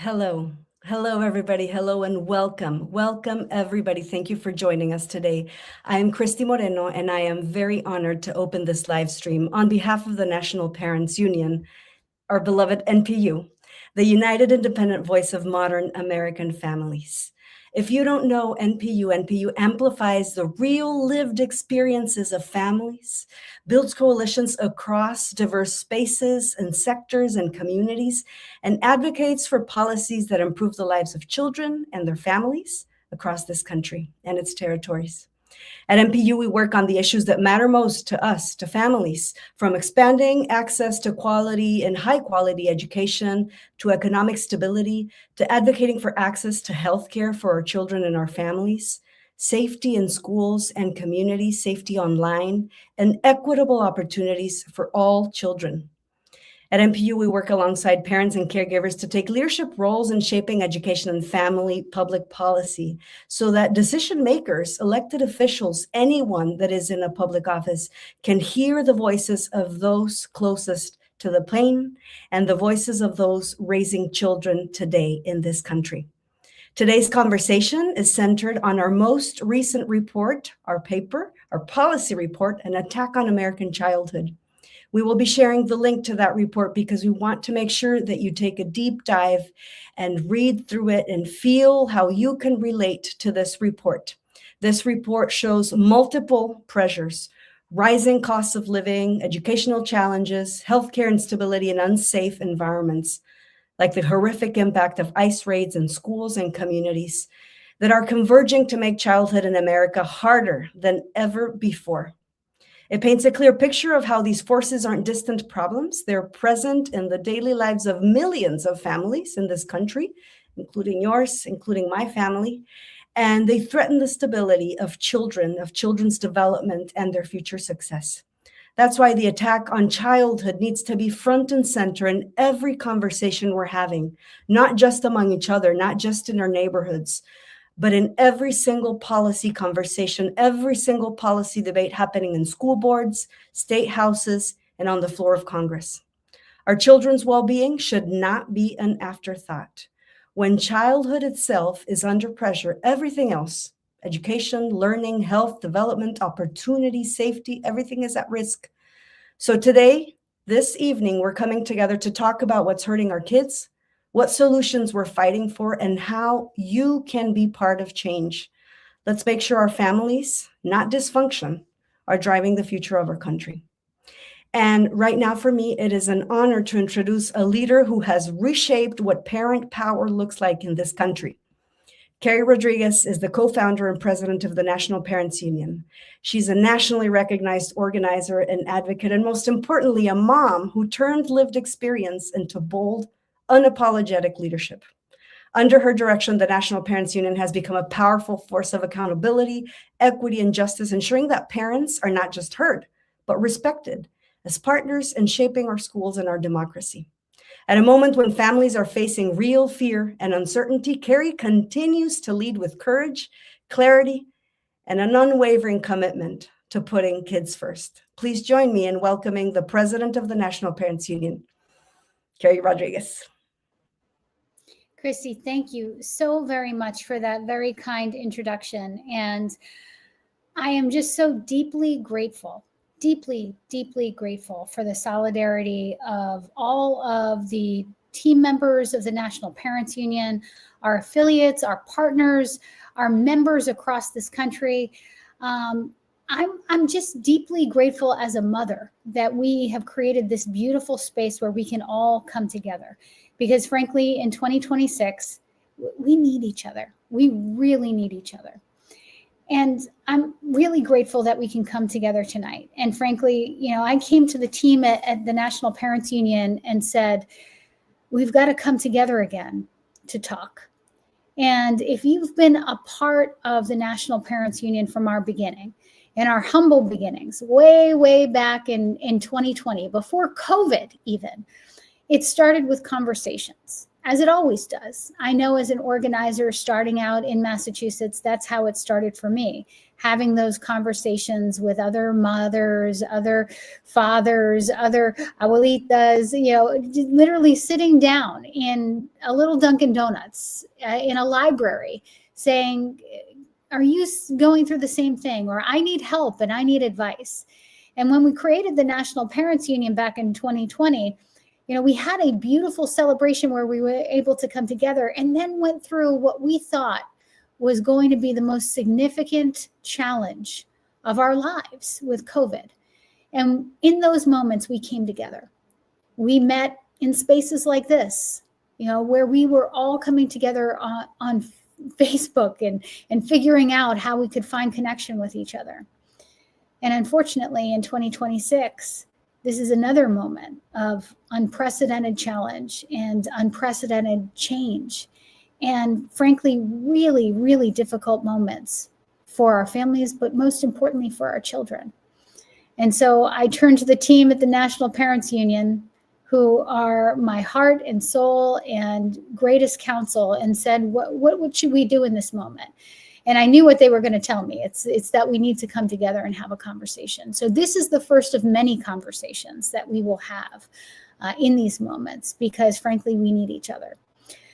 Hello. Hello, everybody. Hello and welcome. Welcome, everybody. Thank you for joining us today. I am Christy Moreno, and I am very honored to open this live stream on behalf of the National Parents Union, our beloved NPU, the United Independent Voice of Modern American Families. If you don't know NPU amplifies the real lived experiences of families, builds coalitions across diverse spaces and sectors and communities, and advocates for policies that improve the lives of children and their families across this country and its territories. At NPU, we work on the issues that matter most to us, to families, from expanding access to quality and high quality education, to economic stability, to advocating for access to healthcare for our children and our families, safety in schools and community, safety online, and equitable opportunities for all children. At NPU, we work alongside parents and caregivers to take leadership roles in shaping education and family public policy so that decision makers, elected officials, anyone that is in a public office can hear the voices of those closest to the pain and the voices of those raising children today in this country. Today's conversation is centered on our most recent report, our paper, our policy report, An Attack on American Childhood. We will be sharing the link to that report because we want to make sure that you take a deep dive and read through it and feel how you can relate to this report. This report shows multiple pressures: rising costs of living, educational challenges, healthcare instability, and unsafe environments, like the horrific impact of ICE raids in schools and communities that are converging to make childhood in America harder than ever before. It paints a clear picture of how these forces aren't distant problems. They're present in the daily lives of millions of families in this country, including yours, including my family, and they threaten the stability of children, of children's development and their future success. That's why the attack on childhood needs to be front and center in every conversation we're having, not just among each other, not just in our neighborhoods, but in every single policy conversation, every single policy debate happening in school boards, state houses, and on the floor of Congress. Our children's well-being should not be an afterthought. When childhood itself is under pressure, everything else, education, learning, health, development, opportunity, safety, everything is at risk. So today, this evening, we're coming together to talk about what's hurting our kids, what solutions we're fighting for, and how you can be part of change. Let's make sure our families, not dysfunction, are driving the future of our country. And right now, for me, it is an honor to introduce a leader who has reshaped what parent power looks like in this country. Carrie Rodriguez is the co-founder and president of the National Parents Union. She's a nationally recognized organizer and advocate, and most importantly, a mom who turned lived experience into bold, unapologetic leadership. Under her direction, the National Parents Union has become a powerful force of accountability, equity, and justice, ensuring that parents are not just heard, but respected as partners in shaping our schools and our democracy. At a moment when families are facing real fear and uncertainty, Carrie continues to lead with courage, clarity, and an unwavering commitment to putting kids first. Please join me in welcoming the president of the National Parents Union, Carrie Rodriguez. Christy, thank you so very much for that very kind introduction. And I am just so deeply grateful, deeply grateful for the solidarity of all of the team members of the National Parents Union, our affiliates, our partners, our members across this country. I'm just deeply grateful as a mother that we have created this beautiful space where we can all come together. Because frankly, in 2026, we need each other. We really need each other. And I'm really grateful that we can come together tonight. And frankly, I came to the team at the National Parents Union and said, we've got to come together again to talk. And if you've been a part of the National Parents Union from our beginning, in our humble beginnings, way back in 2020, before COVID even, it started with conversations. as it always does. I know as an organizer starting out in Massachusetts, that's how it started for me. Having those conversations with other mothers, other fathers, other abuelitas, literally sitting down in a little Dunkin' Donuts, in a library, saying, are you going through the same thing? Or I need help and I need advice. And when we created the National Parents Union back in 2020, we had a beautiful celebration where we were able to come together and then went through what we thought was going to be the most significant challenge of our lives with COVID. And in those moments, we came together. We met in spaces like this, where we were all coming together on Facebook and figuring out how we could find connection with each other. And unfortunately, in 2026, this is another moment of unprecedented challenge and unprecedented change. And frankly, really, really difficult moments for our families, but most importantly for our children. And so I turned to the team at the National Parents Union, who are my heart and soul and greatest counsel, and said, what should we do in this moment? And I knew what they were going to tell me. It's that we need to come together and have a conversation. So this is the first of many conversations that we will have in these moments, because frankly, we need each other.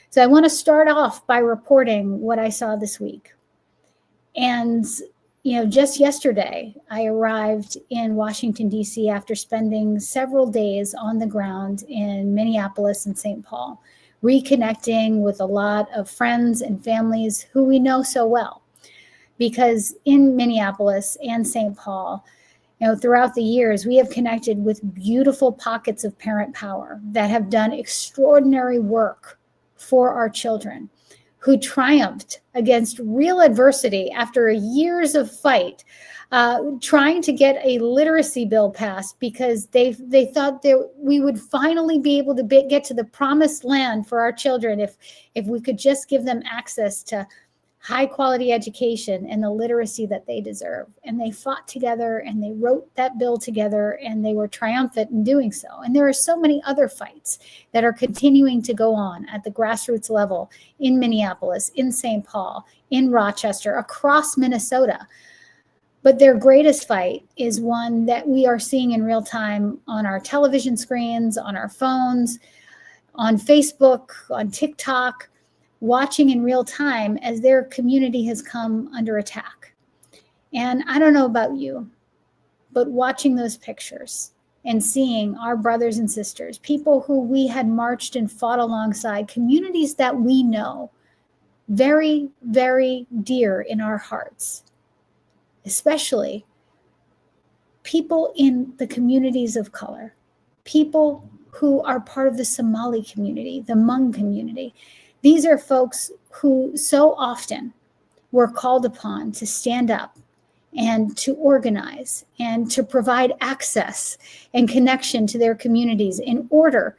So I want to start off by reporting what I saw this week. And, just yesterday, I arrived in Washington, D.C. after spending several days on the ground in Minneapolis and St. Paul, reconnecting with a lot of friends and families who we know so well. Because in Minneapolis and St. Paul, throughout the years, we have connected with beautiful pockets of parent power that have done extraordinary work for our children, who triumphed against real adversity after years of fight, trying to get a literacy bill passed because they thought that we would finally be able to get to the promised land for our children if we could just give them access to high quality education and the literacy that they deserve. And they fought together and they wrote that bill together, and they were triumphant in doing so. And there are so many other fights that are continuing to go on at the grassroots level in Minneapolis, in St. Paul, in Rochester, across Minnesota. But their greatest fight is one that we are seeing in real time on our television screens, on our phones, on Facebook, on TikTok, watching in real time as their community has come under attack. And I don't know about you, but watching those pictures and seeing our brothers and sisters, people who we had marched and fought alongside, communities that we know very, very dear in our hearts, especially people in the communities of color, people who are part of the Somali community, the Hmong community. These are folks who so often were called upon to stand up and to organize and to provide access and connection to their communities in order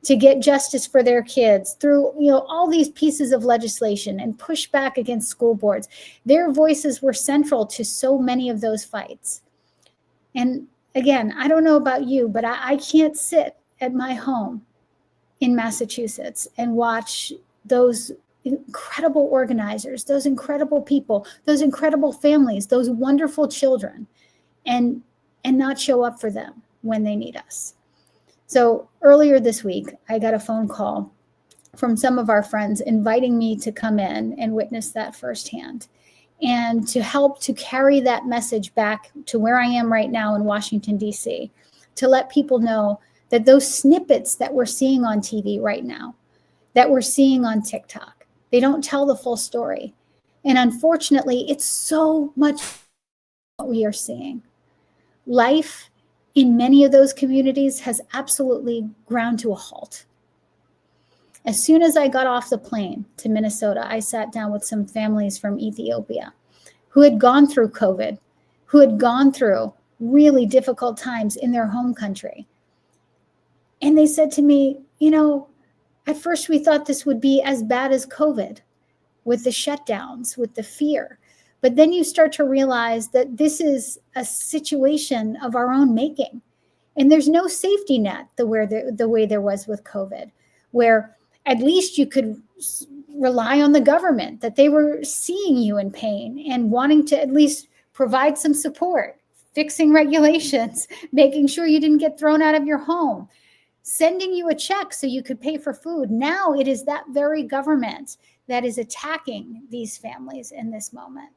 to get justice for their kids through, all these pieces of legislation and push back against school boards. Their voices were central to so many of those fights. And again, I don't know about you, but I can't sit at my home in Massachusetts and watch those incredible organizers, those incredible people, those incredible families, those wonderful children, and not show up for them when they need us. So earlier this week, I got a phone call from some of our friends inviting me to come in and witness that firsthand and to help to carry that message back to where I am right now in Washington, D.C., to let people know that those snippets that we're seeing on TV right now, that we're seeing on TikTok, they don't tell the full story. And unfortunately, it's so much what we are seeing. Life in many of those communities has absolutely ground to a halt. As soon as I got off the plane to Minnesota, I sat down with some families from Ethiopia who had gone through COVID, who had gone through really difficult times in their home country. And they said to me, at first we thought this would be as bad as COVID, with the shutdowns, with the fear. But then you start to realize that this is a situation of our own making. And there's no safety net the way there was with COVID, where At least you could rely on the government, that they were seeing you in pain and wanting to at least provide some support, fixing regulations, making sure you didn't get thrown out of your home, sending you a check so you could pay for food. Now it is that very government that is attacking these families in this moment.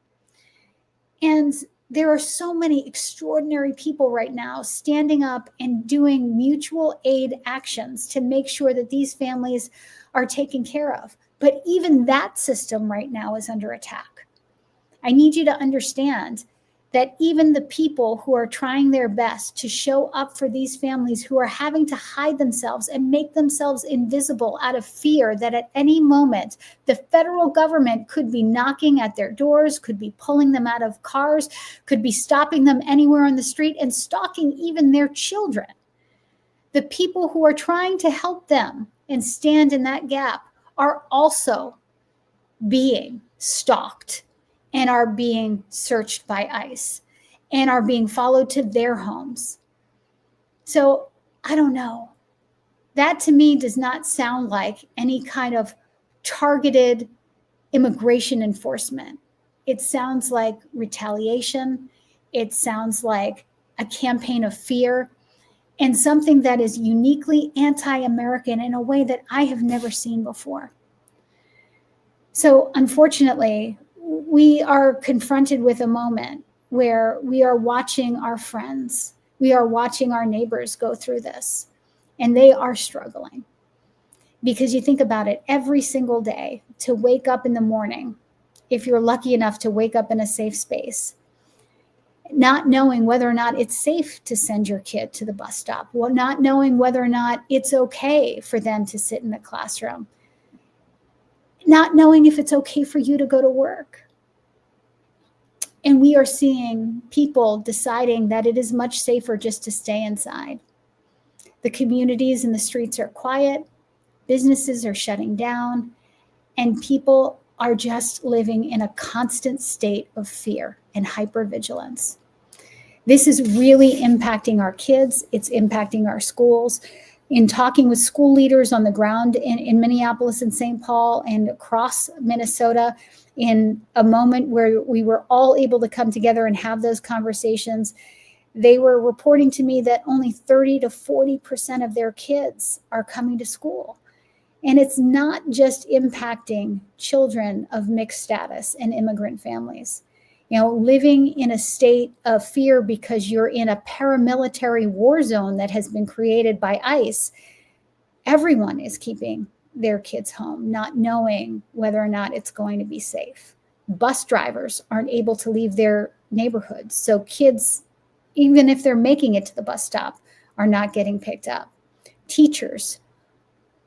And there are so many extraordinary people right now standing up and doing mutual aid actions to make sure that these families are taken care of. But even that system right now is under attack. I need you to understand that even the people who are trying their best to show up for these families who are having to hide themselves and make themselves invisible out of fear that at any moment the federal government could be knocking at their doors, could be pulling them out of cars, could be stopping them anywhere on the street and stalking even their children. The people who are trying to help them and stand in that gap are also being stalked and are being searched by ICE and are being followed to their homes. So I don't know. That to me does not sound like any kind of targeted immigration enforcement. It sounds like retaliation. It sounds like a campaign of fear and something that is uniquely anti-American in a way that I have never seen before. So unfortunately, we are confronted with a moment where we are watching our friends, we are watching our neighbors go through this, and they are struggling. Because you think about it, every single day to wake up in the morning, if you're lucky enough to wake up in a safe space, not knowing whether or not it's safe to send your kid to the bus stop, well, not knowing whether or not it's okay for them to sit in the classroom, not knowing if it's okay for you to go to work. And we are seeing people deciding that it is much safer just to stay inside. The communities and the streets are quiet, businesses are shutting down, and people are just living in a constant state of fear and hypervigilance. This is really impacting our kids. It's impacting our schools. In talking with school leaders on the ground in Minneapolis and St. Paul and across Minnesota, in a moment where we were all able to come together and have those conversations, they were reporting to me that only 30 to 40% of their kids are coming to school. And it's not just impacting children of mixed status and immigrant families. You know, living in a state of fear because you're in a paramilitary war zone that has been created by ICE, everyone is keeping their kids home, not knowing whether or not it's going to be safe. Bus drivers aren't able to leave their neighborhoods. So kids, even if they're making it to the bus stop, are not getting picked up. Teachers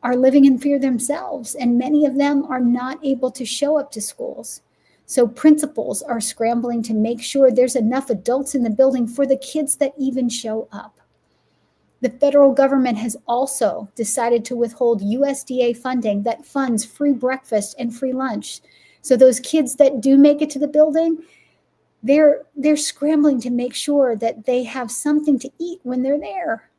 are living in fear themselves, and many of them are not able to show up to schools. So principals are scrambling to make sure there's enough adults in the building for the kids that even show up. The federal government has also decided to withhold USDA funding that funds free breakfast and free lunch. So those kids that do make it to the building, they're scrambling to make sure that they have something to eat when they're there.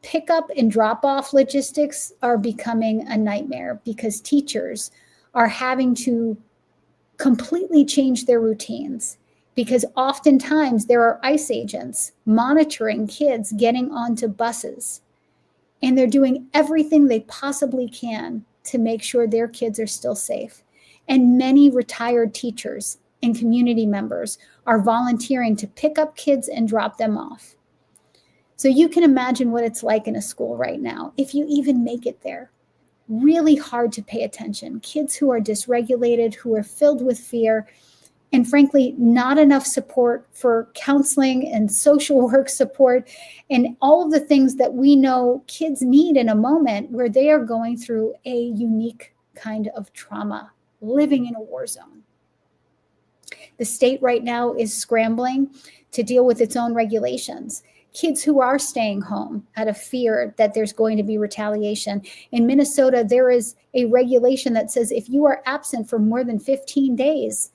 Pickup and drop-off logistics are becoming a nightmare because teachers are having to completely change their routines because oftentimes there are ICE agents monitoring kids getting onto buses, and they're doing everything they possibly can to make sure their kids are still safe. And many retired teachers and community members are volunteering to pick up kids and drop them off. So you can imagine what it's like in a school right now, if you even make it there. Really hard to pay attention. Kids who are dysregulated, who are filled with fear, and frankly, not enough support for counseling and social work support and all of the things that we know kids need in a moment where they are going through a unique kind of trauma, living in a war zone. The state right now is scrambling to deal with its own regulations. Kids who are staying home out of fear that there's going to be retaliation. In Minnesota, there is a regulation that says if you are absent for more than 15 days,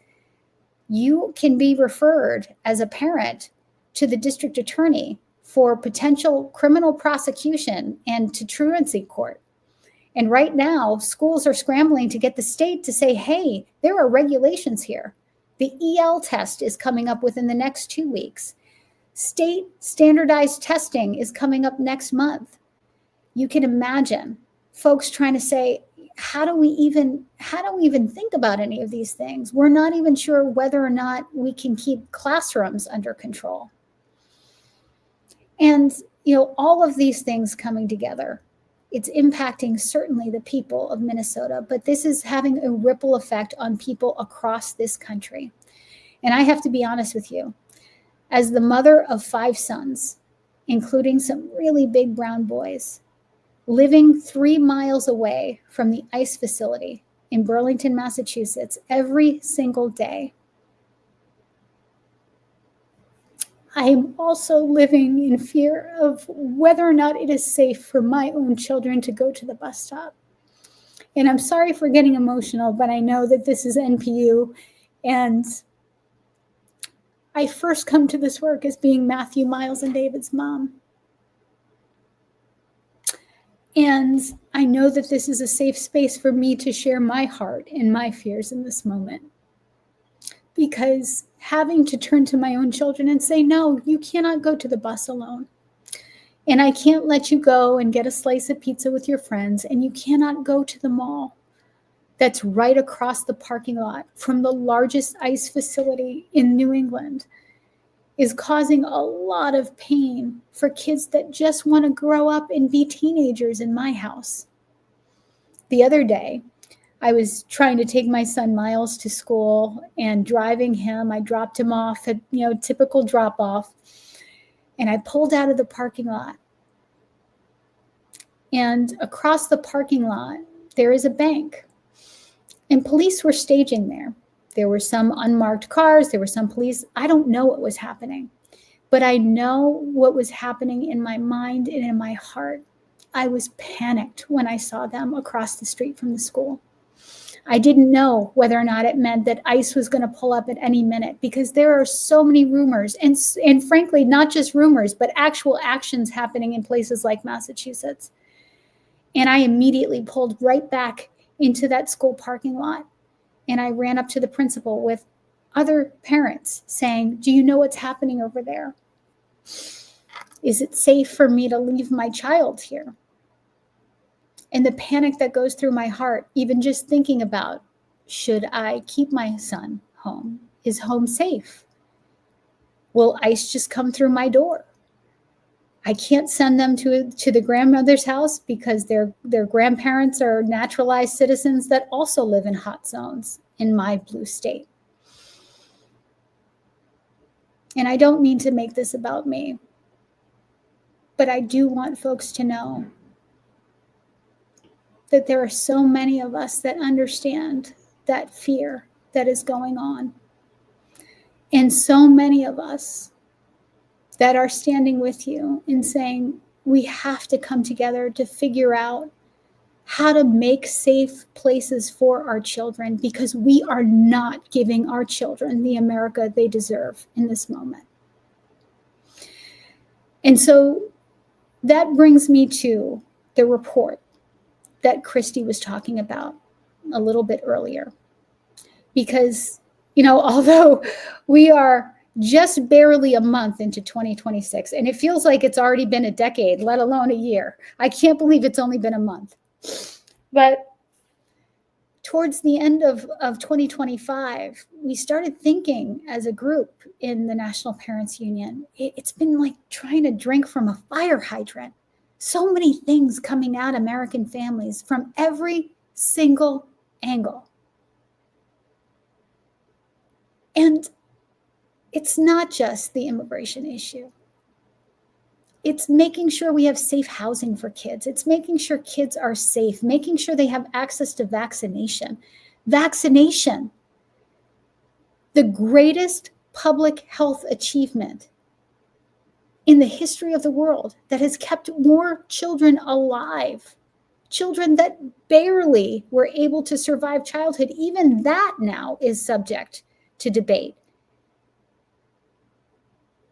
you can be referred as a parent to the district attorney for potential criminal prosecution and to truancy court. And right now, schools are scrambling to get the state to say, hey, there are regulations here. The EL test is coming up within the next 2 weeks. State standardized testing is coming up next month. You can imagine folks trying to say, how do we even think about any of these things? We're not even sure whether or not we can keep classrooms under control. And, all of these things coming together, it's impacting certainly the people of Minnesota, but this is having a ripple effect on people across this country. And I have to be honest with you, as the mother of 5 sons, including some really big brown boys, living 3 miles away from the ICE facility in Burlington, Massachusetts, every single day, I am also living in fear of whether or not it is safe for my own children to go to the bus stop. And I'm sorry for getting emotional, but I know that this is NPU, and I first come to this work as being Matthew, Miles, and David's mom. And I know that this is a safe space for me to share my heart and my fears in this moment. Because having to turn to my own children and say, no, you cannot go to the bus alone. And I can't let you go and get a slice of pizza with your friends. And you cannot go to the mall that's right across the parking lot from the largest ICE facility in New England, is causing a lot of pain for kids that just want to grow up and be teenagers in my house. The other day, I was trying to take my son Miles to school and driving him. I dropped him off at, typical drop off. And I pulled out of the parking lot. And across the parking lot, there is a bank. And police were staging there. There were some unmarked cars. There were some police. I don't know what was happening. But I know what was happening in my mind and in my heart. I was panicked when I saw them across the street from the school. I didn't know whether or not it meant that ICE was going to pull up at any minute, because there are so many rumors and frankly, not just rumors, but actual actions happening in places like Massachusetts. And I immediately pulled right back into that school parking lot. And I ran up to the principal with other parents saying, do you know what's happening over there? Is it safe for me to leave my child here? And the panic that goes through my heart, even just thinking about, should I keep my son home? Is home safe? Will ICE just come through my door? I can't send them to the grandmother's house because their grandparents are naturalized citizens that also live in hot zones in my blue state. And I don't mean to make this about me, but I do want folks to know that there are so many of us that understand that fear that is going on. And so many of us that are standing with you and saying, we have to come together to figure out how to make safe places for our children, because we are not giving our children the America they deserve in this moment. And so that brings me to the report that Christy was talking about a little bit earlier. Because, although we are just barely a month into 2026, and it feels like it's already been a decade, let alone a year. I can't believe it's only been a month. But towards the end of 2025, we started thinking as a group in the National Parents Union, it's been like trying to drink from a fire hydrant. So many things coming at American families from every single angle. And it's not just the immigration issue. It's making sure we have safe housing for kids. It's making sure kids are safe, making sure they have access to vaccination. Vaccination, the greatest public health achievement in the history of the world that has kept more children alive, children that barely were able to survive childhood. Even that now is subject to debate.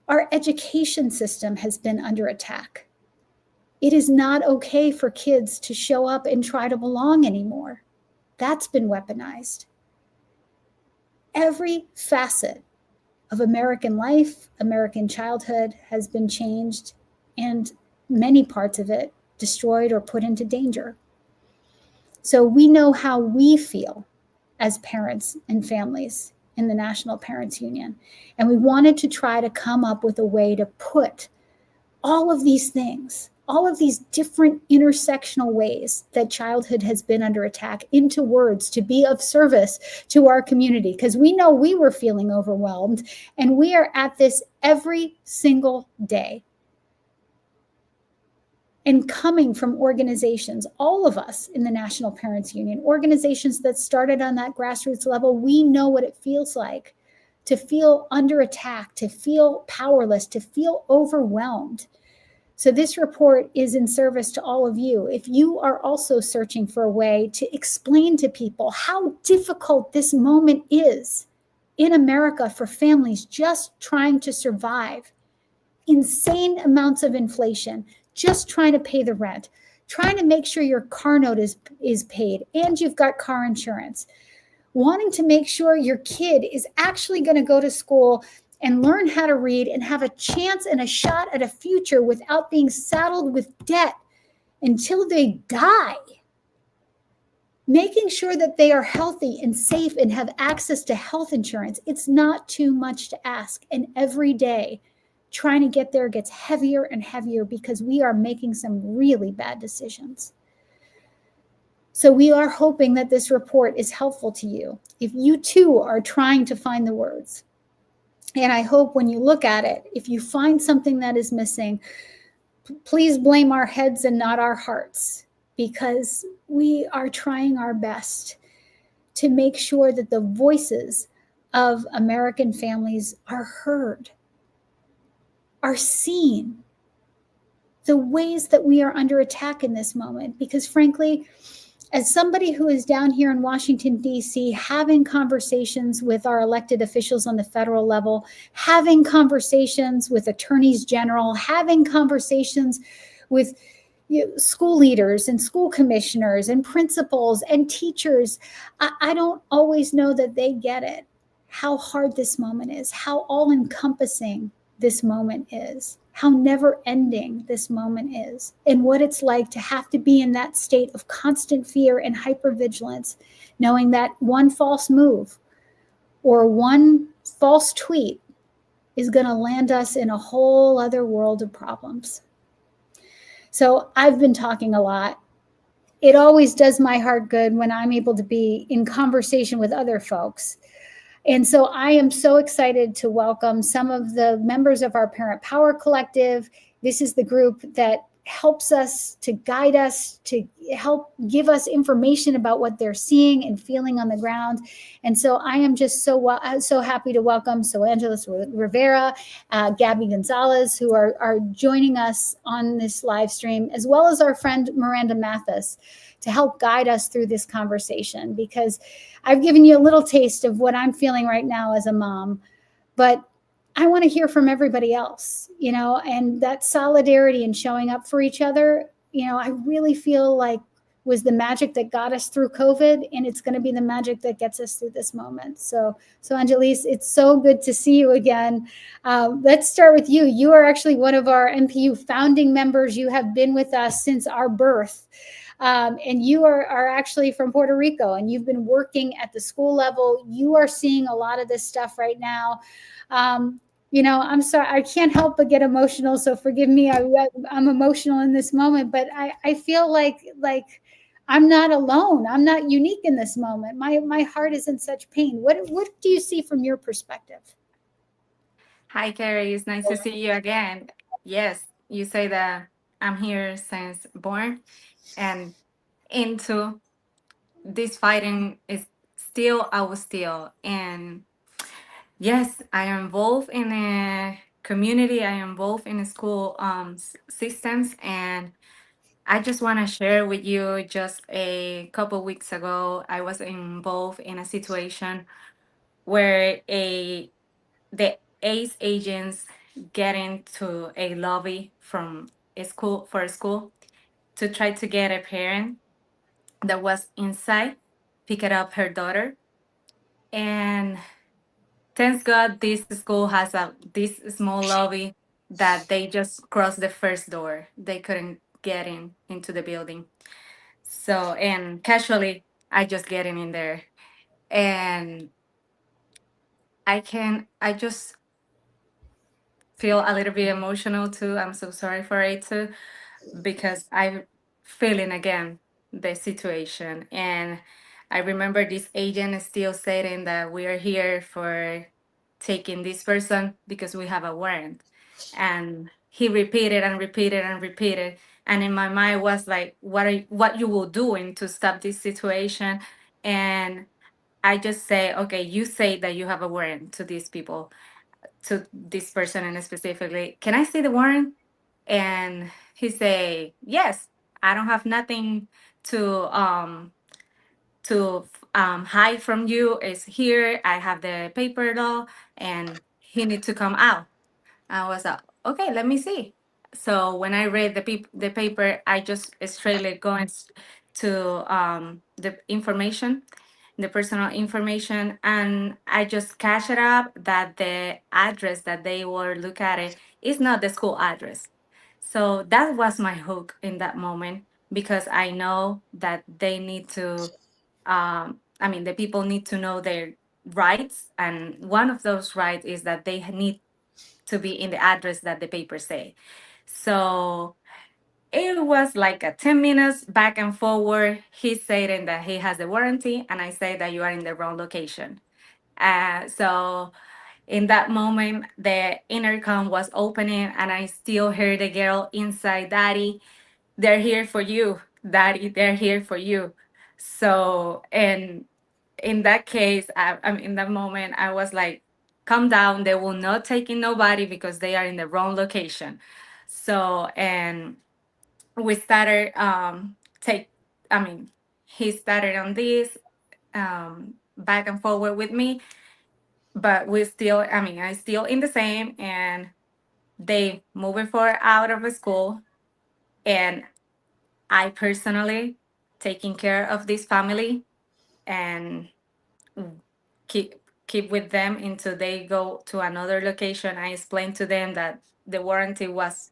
Our education system has been under attack. It is not okay for kids to show up and try to belong anymore. That's been weaponized. Every facet of American life, American childhood has been changed, and many parts of it destroyed or put into danger. So we know how we feel as parents and families in the National Parents Union. And we wanted to try to come up with a way to put all of these things, all of these different intersectional ways that childhood has been under attack into words to be of service to our community. Because we know we were feeling overwhelmed, and we are at this every single day. And coming from organizations, all of us in the National Parents Union, organizations that started on that grassroots level, we know what it feels like to feel under attack, to feel powerless, to feel overwhelmed. So this report is in service to all of you. If you are also searching for a way to explain to people how difficult this moment is in America for families just trying to survive, insane amounts of inflation, just trying to pay the rent, trying to make sure your car note is paid and you've got car insurance, wanting to make sure your kid is actually going to go to school and learn how to read and have a chance and a shot at a future without being saddled with debt until they die. Making sure that they are healthy and safe and have access to health insurance. It's not too much to ask. And every day, trying to get there gets heavier and heavier because we are making some really bad decisions. So we are hoping that this report is helpful to you if you too are trying to find the words. And I hope when you look at it, if you find something that is missing, please blame our heads and not our hearts, because we are trying our best to make sure that the voices of American families are heard, are seen, the ways that we are under attack in this moment. Because frankly, as somebody who is down here in Washington, D.C., having conversations with our elected officials on the federal level, having conversations with attorneys general, having conversations with school leaders and school commissioners and principals and teachers, I don't always know that they get it, how hard this moment is, how all-encompassing this moment is, how never ending this moment is, and what it's like to have to be in that state of constant fear and hypervigilance, knowing that one false move or one false tweet is going to land us in a whole other world of problems. So I've been talking a lot. It always does my heart good when I'm able to be in conversation with other folks. And so I am so excited to welcome some of the members of our Parent Power Collective. This is the group that helps us, to guide us, to help give us information about what they're seeing and feeling on the ground. And so I am just so happy to welcome Angeles Rivera, Gabby Gonzalez, who are joining us on this live stream, as well as our friend Miranda Mathis, to help guide us through this conversation, because I've given you a little taste of what I'm feeling right now as a mom, but I want to hear from everybody else, and that solidarity and showing up for each other, I really feel like was the magic that got us through COVID, and it's going to be the magic that gets us through this moment. So Angeles, it's so good to see you again. Let's start with you. You are actually one of our NPU founding members. You have been with us since our birth. And you are actually from Puerto Rico, and you've been working at the school level. You are seeing a lot of this stuff right now. I'm sorry, I can't help but get emotional, so forgive me. I'm emotional in this moment, but I feel like I'm not alone. I'm not unique in this moment. My heart is in such pain. What do you see from your perspective? Hi, Carrie. It's nice to see you again. Yes, you say that I'm here since born, and into this fighting is still I was still. And yes, I am involved in a community. I am involved in a school systems, and I just want to share with you. Just a couple weeks ago, I was involved in a situation where the ACE agents get into a lobby from school to try to get a parent that was inside, pick up her daughter. And thanks God this school has this small lobby that they just crossed the first door. They couldn't get into the building. So, and casually I just getting in there. And I just feel a little bit emotional too. I'm so sorry for it too, because I'm feeling again the situation. And I remember this agent is still saying that we are here for taking this person because we have a warrant. And he repeated and repeated and repeated. And in my mind was like, what you will doing to stop this situation? And I just say, okay, you say that you have a warrant to these people, to this person and specifically, can I see the warrant? And he say, yes, I don't have nothing to hide from you. It's here. I have the paper law, and he need to come out. I was like, okay, let me see. So when I read the paper, I just straightly going to the information, the personal information, and I just catch it up that the address that they were look at it is not the school address. So that was my hook in that moment, because I know that they need to, I mean, the people need to know their rights, and one of those rights is that they need to be in the address that the papers say. So it was like a 10 minutes back and forward. He's saying that he has the warranty, and I say that you are in the wrong location. So in that moment, the intercom was opening, and I still heard the girl inside, Daddy, they're here for you. Daddy, they're here for you. So, and in that case, in that moment, I was like, calm down. They will not take in nobody because they are in the wrong location. So, and we started take. I mean, he started on this back and forward with me, but we still. I mean, I still in the same, and they moving forward out of the school, and I personally taking care of this family and keep keep with them until they go to another location. I explained to them that the warranty was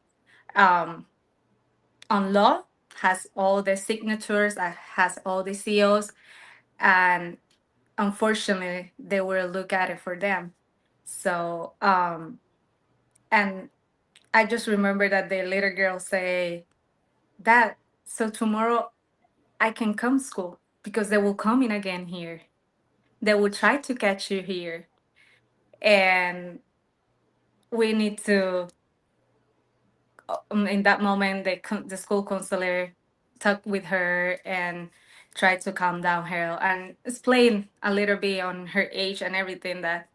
um, on law, has all the signatures, has all the seals, and unfortunately, they will look at it for them. So, and I just remember that the little girl say that. So tomorrow I can come school because they will come in again here. They will try to catch you here, and we need to in that moment the school counselor talked with her and tried to calm down her and explain a little bit on her age and everything, that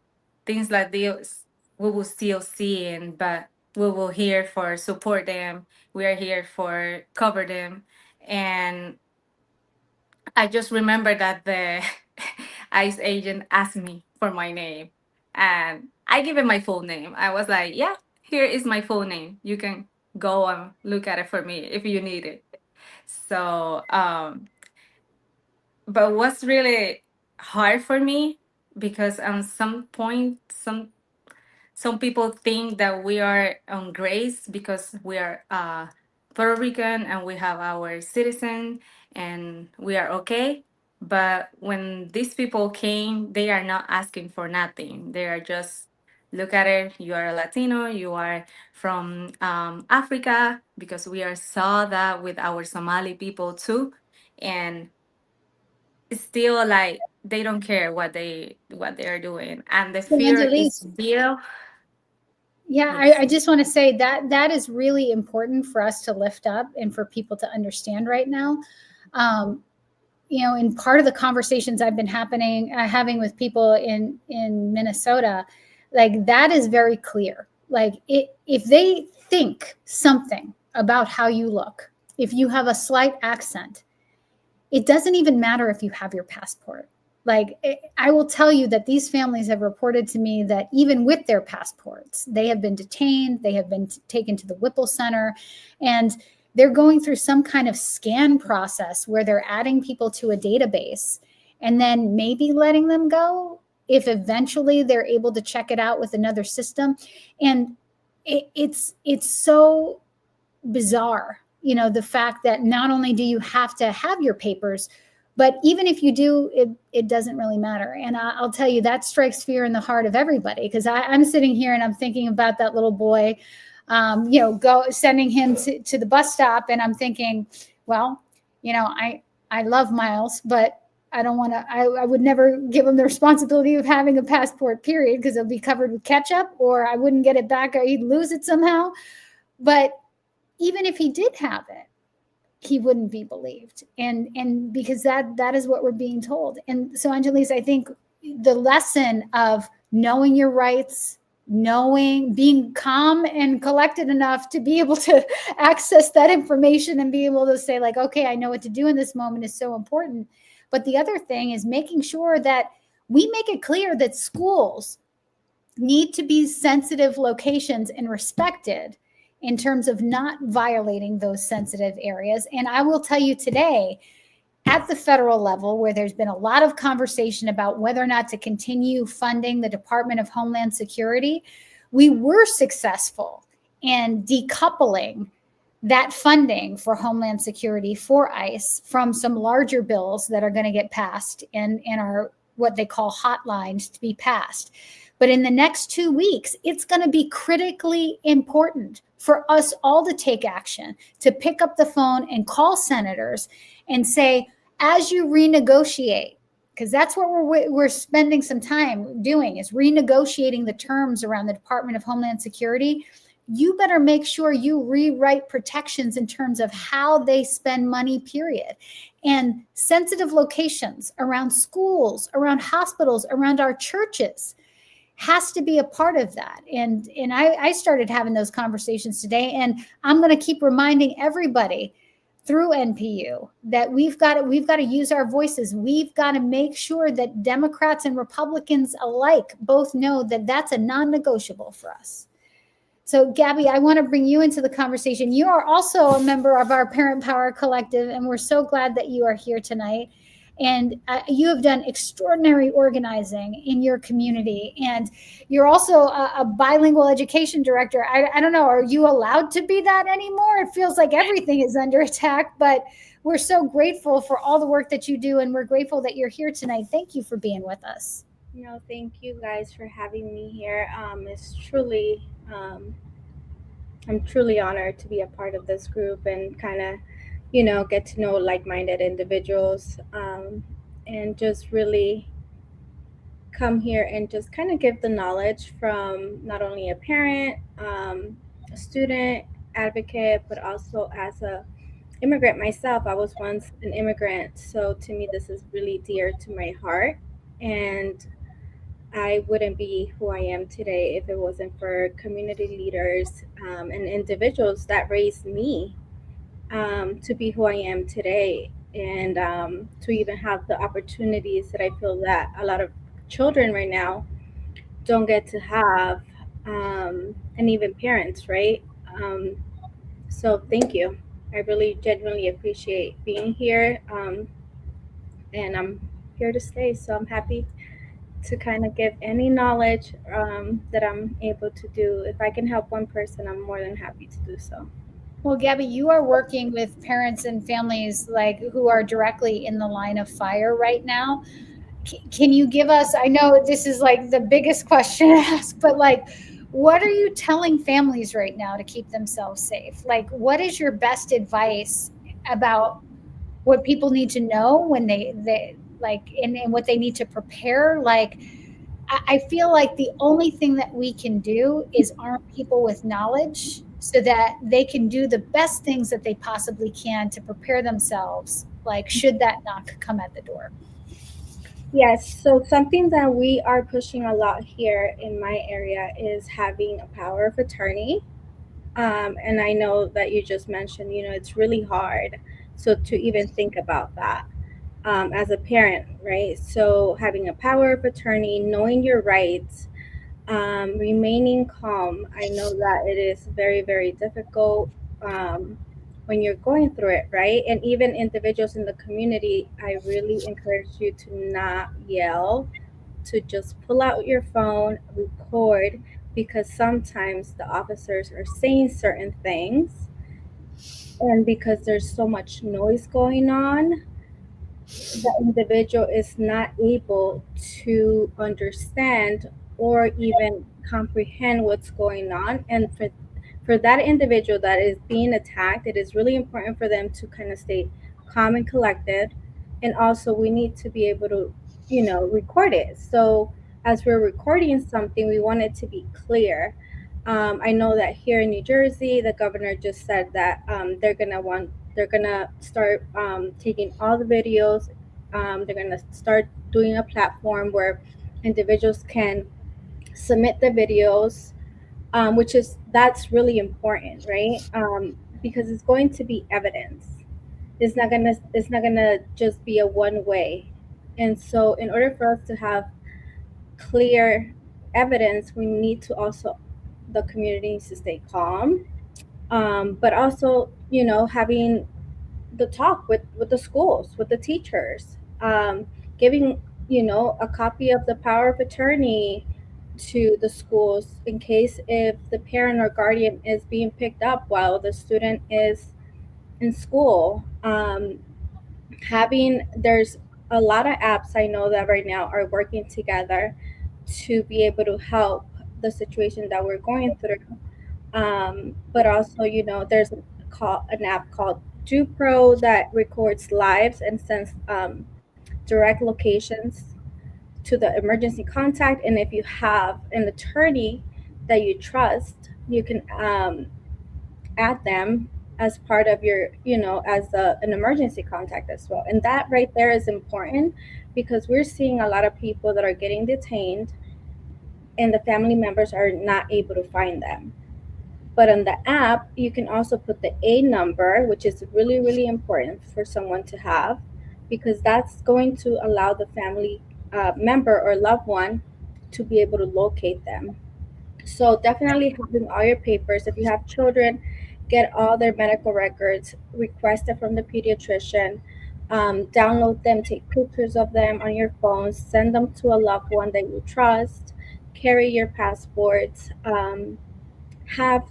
things like this we will still seeing, but we will here for support them, we are here for cover them. And I just remember that the ICE agent asked me for my name, and I give him my full name. I was like, yeah, here is my full name. You can go and look at it for me if you need it. So, but what's really hard for me, because on some point, some people think that we are on grace because we are Puerto Rican and we have our citizen and we are okay. But when these people came, they are not asking for nothing. They are just look at it. You are a Latino. You are from Africa, because we are saw that with our Somali people too, and it's still like they don't care what they are doing, and the So fear is Angelique, still. yeah, Yes. I just want to say that that is really important for us to lift up and for people to understand right now. Um, in part of the conversations I've been having with people in Minnesota, like that is very clear. Like if they think something about how you look, if you have a slight accent, it doesn't even matter if you have your passport. Like, I will tell you that these families have reported to me that even with their passports, they have been detained, they have been taken to the Whipple Center, and they're going through some kind of scan process where they're adding people to a database and then maybe letting them go if eventually they're able to check it out with another system. And it's so bizarre, you know, the fact that not only do you have to have your papers, but even if you do, it doesn't really matter. And I'll tell you, that strikes fear in the heart of everybody, because I'm sitting here and I'm thinking about that little boy, you know, sending him to the bus stop. And I'm thinking, well, you know, I love Miles, but I don't want to, I would never give him the responsibility of having a passport, period, because it'll be covered with ketchup, or I wouldn't get it back, or he'd lose it somehow. But even if he did have it, he wouldn't be believed. And because that is what we're being told. And so, Angelise, I think the lesson of knowing your rights, being calm and collected enough to be able to access that information and be able to say, like, okay, I know what to do in this moment, is so important. But the other thing is making sure that we make it clear that schools need to be sensitive locations and respected in terms of not violating those sensitive areas. And I will tell you today, at the federal level, where there's been a lot of conversation about whether or not to continue funding the Department of Homeland Security, we were successful in decoupling that funding for Homeland Security for ICE from some larger bills that are going to get passed and are what they call hotlines to be passed. But in the next 2 weeks, it's going to be critically important for us all to take action, to pick up the phone and call senators and say, as you renegotiate, because that's what we're spending some time doing, is renegotiating the terms around the Department of Homeland Security, you better make sure you rewrite protections in terms of how they spend money, period. And sensitive locations around schools, around hospitals, around our churches has to be a part of that. And I started having those conversations today, and I'm going to keep reminding everybody through NPU that we've got to use our voices. We've got to make sure that Democrats and Republicans alike both know that that's a non-negotiable for us. So, Gabby, I want to bring you into the conversation. You are also a member of our Parent Power Collective, and we're so glad that you are here tonight. And you have done extraordinary organizing in your community. And you're also a bilingual education director. I don't know, are you allowed to be that anymore? It feels like everything is under attack, but we're so grateful for all the work that you do. And we're grateful that you're here tonight. Thank you for being with us. No, thank you guys for having me here. It's truly, I'm truly honored to be a part of this group and kind of, you know, get to know like-minded individuals, and just really come here and just kind of give the knowledge from not only a parent, a student, advocate, but also as a immigrant myself. I was once an immigrant, so to me this is really dear to my heart, and I wouldn't be who I am today if it wasn't for community leaders and individuals that raised me to be who I am today, and to even have the opportunities that I feel that a lot of children right now don't get to have, and even parents, right? So thank you. I really genuinely appreciate being here, and I'm here to stay. So I'm happy to kind of give any knowledge that I'm able to do. If I can help one person, I'm more than happy to do so. Well, Gabby, you are working with parents and families like who are directly in the line of fire right now. Can you give us, I know this is like the biggest question to ask, but like, what are you telling families right now to keep themselves safe? Like, what is your best advice about what people need to know when they like, and what they need to prepare? Like, I feel like the only thing that we can do is arm people with knowledge so that they can do the best things that they possibly can to prepare themselves, like should that knock come at the door. Yes, so something that we are pushing a lot here in my area is having a power of attorney. And I know that you just mentioned, you know, it's really hard. So to even think about that. as a parent, right? So having a power of attorney, knowing your rights, remaining calm. I know that it is very, very difficult when you're going through it, right? And even individuals in the community, I really encourage you to not yell, to just pull out your phone, record, because sometimes the officers are saying certain things. And because there's so much noise going on, the individual is not able to understand or even comprehend what's going on. And for that individual that is being attacked, it is really important for them to kind of stay calm and collected. And also, we need to be able to, record it. So, as we're recording something, we want it to be clear. I know that here in New Jersey, the governor just said that they're gonna start taking all the videos. They're gonna start doing a platform where individuals can submit the videos, which is that's really important, right? Because it's going to be evidence. It's not gonna just be a one way. And so, in order for us to have clear evidence, we need to also the community needs to stay calm, but also having the talk with the schools, with the teachers, giving a copy of the power of attorney to the schools in case if the parent or guardian is being picked up while the student is in school. Having There's a lot of apps I know that right now are working together to be able to help the situation that we're going through. But also, there's an app called DuPro that records lives and sends direct locations to the emergency contact. And if you have an attorney that you trust, you can add them as part of your, as an emergency contact as well. And that right there is important because we're seeing a lot of people that are getting detained and the family members are not able to find them. But on the app, you can also put the A number, which is really, really important for someone to have because that's going to allow the family member or loved one to be able to locate them. So definitely having all your papers. If you have children, get all their medical records, request it from the pediatrician, download them, take pictures of them on your phone, send them to a loved one that you trust, carry your passports, have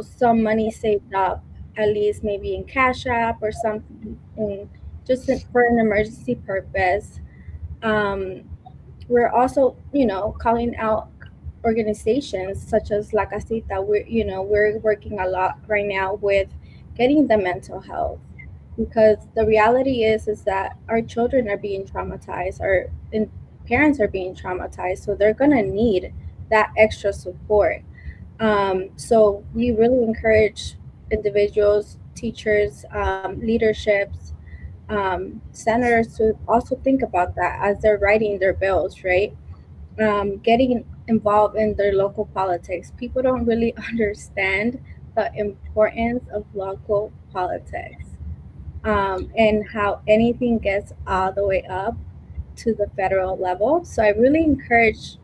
some money saved up, at least maybe in Cash App or something, for an emergency purpose. Um, we're also, calling out organizations such as La Casita. We're working a lot right now with getting the mental health because the reality is that our children are being traumatized, and parents are being traumatized, so they're gonna need that extra support. So we really encourage individuals, teachers, leaderships, senators to also think about that as they're writing their bills, right? Getting involved in their local politics. People don't really understand the importance of local politics, and how anything gets all the way up to the federal level. So I really encourage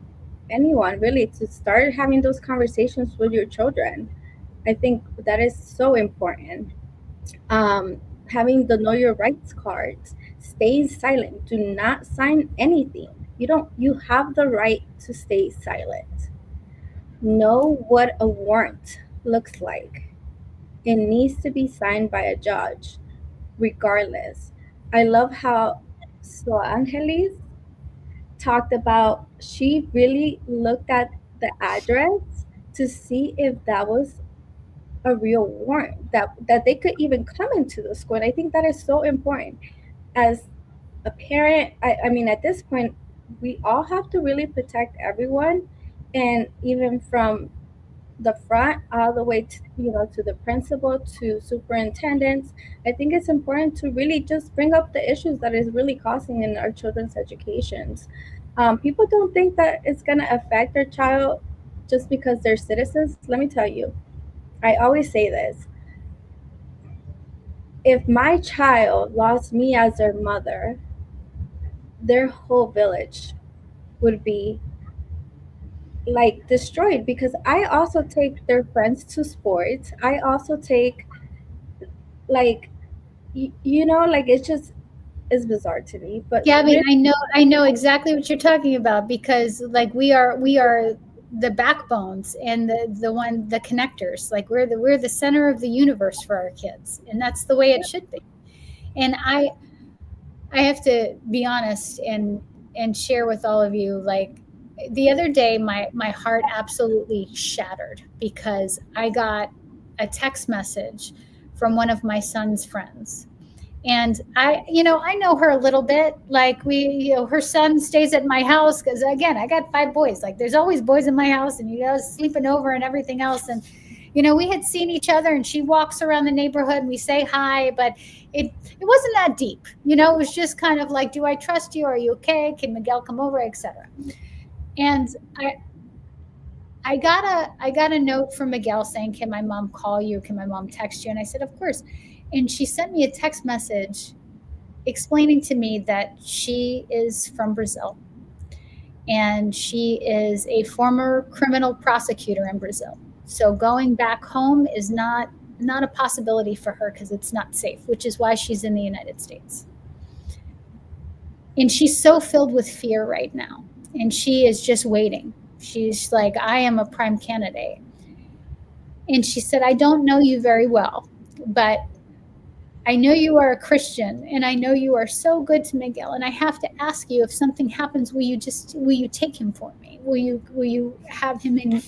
anyone really to start having those conversations with your children. I think that is so important. Having the know your rights cards, stay silent, do not sign anything. You have the right to stay silent. Know what a warrant looks like. It needs to be signed by a judge regardless. I love how So Angelis talked about she really looked at the address to see if that was a real warrant, that they could even come into the school. And I think that is so important. As a parent, I mean, at this point, we all have to really protect everyone, and even from the front all the way to, to the principal, to superintendents. I think it's important to really just bring up the issues that is really causing in our children's educations. People don't think that it's going to affect their child just because they're citizens. Let me tell you, I always say this: if my child lost me as their mother, their whole village would be like destroyed, because I also take their friends to sports. I also take, like, like, it's just, it's bizarre to me. But Gabby, really, I know exactly what you're talking about, because like we are the backbones and the connectors. Like we're the center of the universe for our kids, and that's the way it should be. And I have to be honest and share with all of you, like the other day my heart absolutely shattered because I got a text message from one of my son's friends. And I know her a little bit. Like her son stays at my house because, again, I got 5 boys. Like there's always boys in my house, and you guys sleeping over and everything else. And we had seen each other, and she walks around the neighborhood, and we say hi, but it wasn't that deep. It was just kind of like, do I trust you? Are you okay? Can Miguel come over, etc. And I got a note from Miguel saying, can my mom call you? Can my mom text you? And I said, of course. And she sent me a text message explaining to me that she is from Brazil and she is a former criminal prosecutor in Brazil. So going back home is not a possibility for her because it's not safe, which is why she's in the United States. And she's so filled with fear right now. And she is just waiting. She's like, I am a prime candidate. And she said, I don't know you very well, but I know you are a Christian, and I know you are so good to Miguel. And I have to ask you, if something happens, will you take him for me? Will you have him in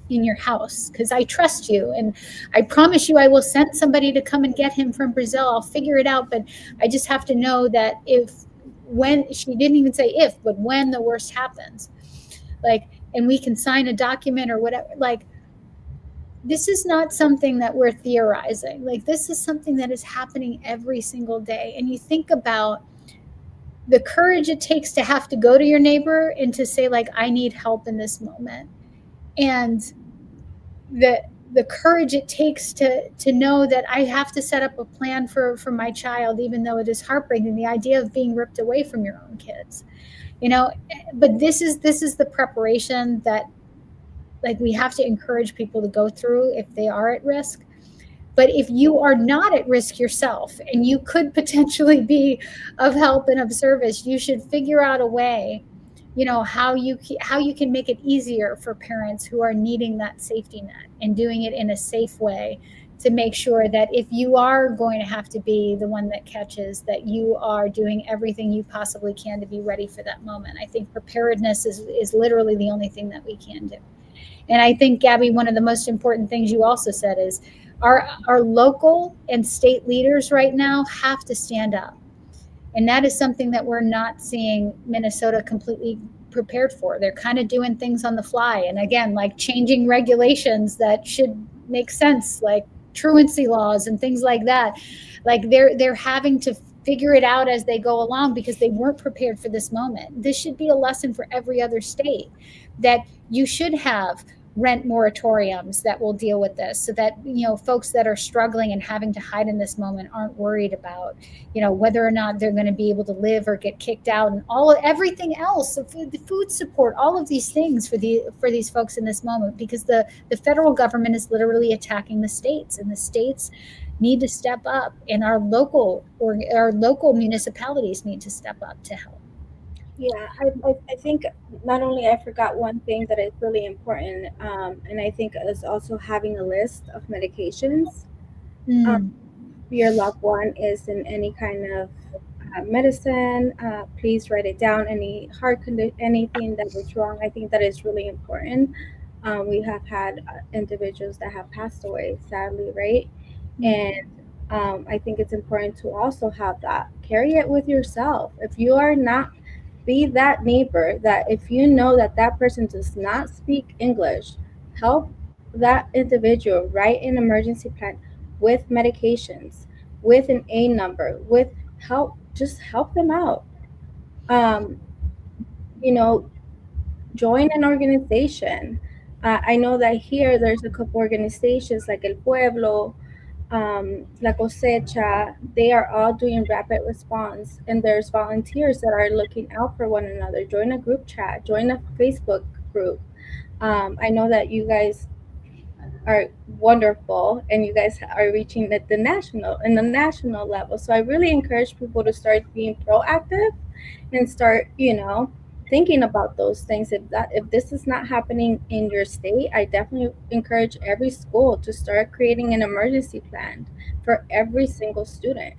your house? Because I trust you, and I promise you, I will send somebody to come and get him from Brazil. I'll figure it out, but I just have to know that when she didn't even say if, but when the worst happens, like, and we can sign a document or whatever, like. This is not something that we're theorizing. Like, this is something that is happening every single day. And you think about the courage it takes to have to go to your neighbor and to say, like, I need help in this moment. And the courage it takes to know that I have to set up a plan for my child, even though it is heartbreaking, the idea of being ripped away from your own kids. But this is the preparation that, like, we have to encourage people to go through if they are at risk. But if you are not at risk yourself and you could potentially be of help and of service, you should figure out a way, how you can make it easier for parents who are needing that safety net, and doing it in a safe way to make sure that if you are going to have to be the one that catches, that you are doing everything you possibly can to be ready for that moment. I think preparedness is literally the only thing that we can do. And I think, Gabby, one of the most important things you also said is our local and state leaders right now have to stand up. And that is something that we're not seeing Minnesota completely prepared for. They're kind of doing things on the fly. And again, like changing regulations that should make sense, like truancy laws and things like that. Like they're having to figure it out as they go along because they weren't prepared for this moment. This should be a lesson for every other state, that you should have rent moratoriums that will deal with this, so that folks that are struggling and having to hide in this moment aren't worried about whether or not they're going to be able to live or get kicked out, and everything else, the food support, all of these things for these folks in this moment, because the federal government is literally attacking the states, and the states need to step up, and our local municipalities need to step up to help. yeah, I think not only I forgot one thing that is really important, and I think is also having a list of medications. Your loved one is in any kind of medicine, please write it down. Any heart condition, anything that is wrong, I think that is really important. We have had individuals that have passed away, sadly, right? And I think it's important to also have that. Carry it with yourself. If you are not, be that neighbor that if you know that that person does not speak English, help that individual write an emergency plan with medications, with an A number, with help, just help them out. Um, you know, join an organization. I know that here there's a couple organizations like El Pueblo, La Cosecha, they are all doing rapid response, and there's volunteers that are looking out for one another. Join a group chat, join a Facebook group. I know that you guys are wonderful, and you guys are reaching at the national level. So I really encourage people to start being proactive and start, thinking about those things. If this is not happening in your state, I definitely encourage every school to start creating an emergency plan for every single student.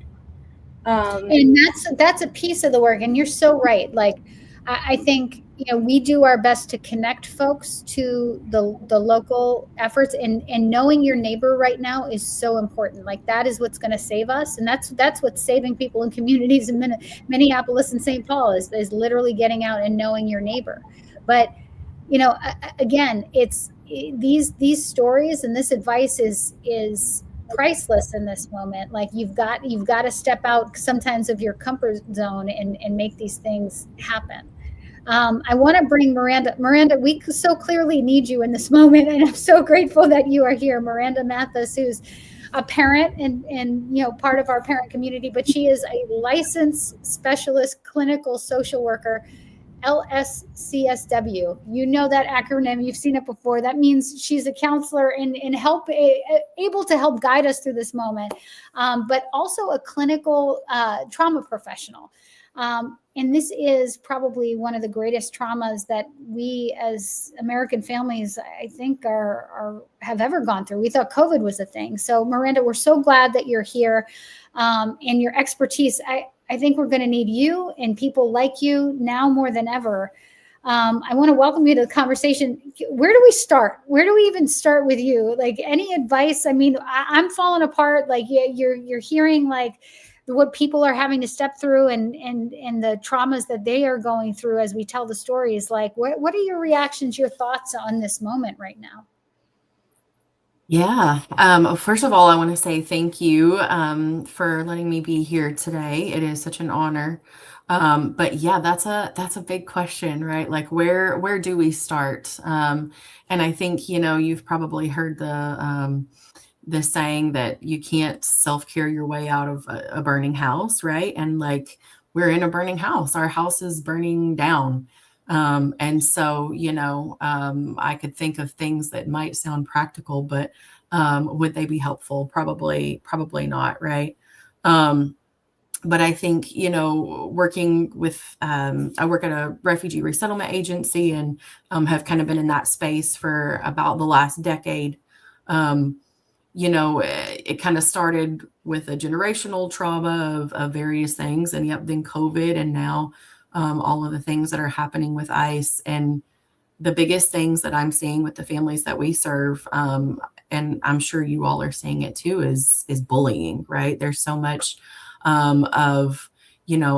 And that's a piece of the work, and you're so right. Like I think we do our best to connect folks to the local efforts, and knowing your neighbor right now is so important. Like that is what's going to save us, and that's what's saving people in communities in Minneapolis and St. Paul is literally getting out and knowing your neighbor. But again, it's these stories and this advice is priceless in this moment. Like you've got to step out sometimes of your comfort zone and make these things happen. I want to bring Miranda. Miranda, we so clearly need you in this moment, and I'm so grateful that you are here. Miranda Mathis, who's a parent and part of our parent community, but she is a licensed specialist clinical social worker, LSCSW. You know that acronym, you've seen it before. That means she's a counselor and able to help guide us through this moment, but also a clinical trauma professional. And this is probably one of the greatest traumas that we as American families, I think, have ever gone through. We thought COVID was a thing. So Miranda, we're so glad that you're here, and your expertise. I think we're going to need you and people like you now more than ever. I want to welcome you to the conversation. Where do we start? Where do we even start with you? Like any advice? I mean, I'm falling apart. Like you're hearing like what people are having to step through and the traumas that they are going through as we tell the stories. Like what are your reactions, your thoughts on this moment right now? Yeah. First of all, I want to say thank you for letting me be here today. It is such an honor. But yeah, that's a big question, right? Like where do we start? And I think, you've probably heard the saying that you can't self-care your way out of a burning house, right? And like we're in a burning house. Our house is burning down. And so, I could think of things that might sound practical, but would they be helpful? Probably not, right? But I think, working with, I work at a refugee resettlement agency and have kind of been in that space for about the last decade. It kind of started with a generational trauma of various things, and then COVID, and now all of the things that are happening with ICE. And the biggest things that I'm seeing with the families that we serve, and I'm sure you all are seeing it too, is bullying, right? There's so much of,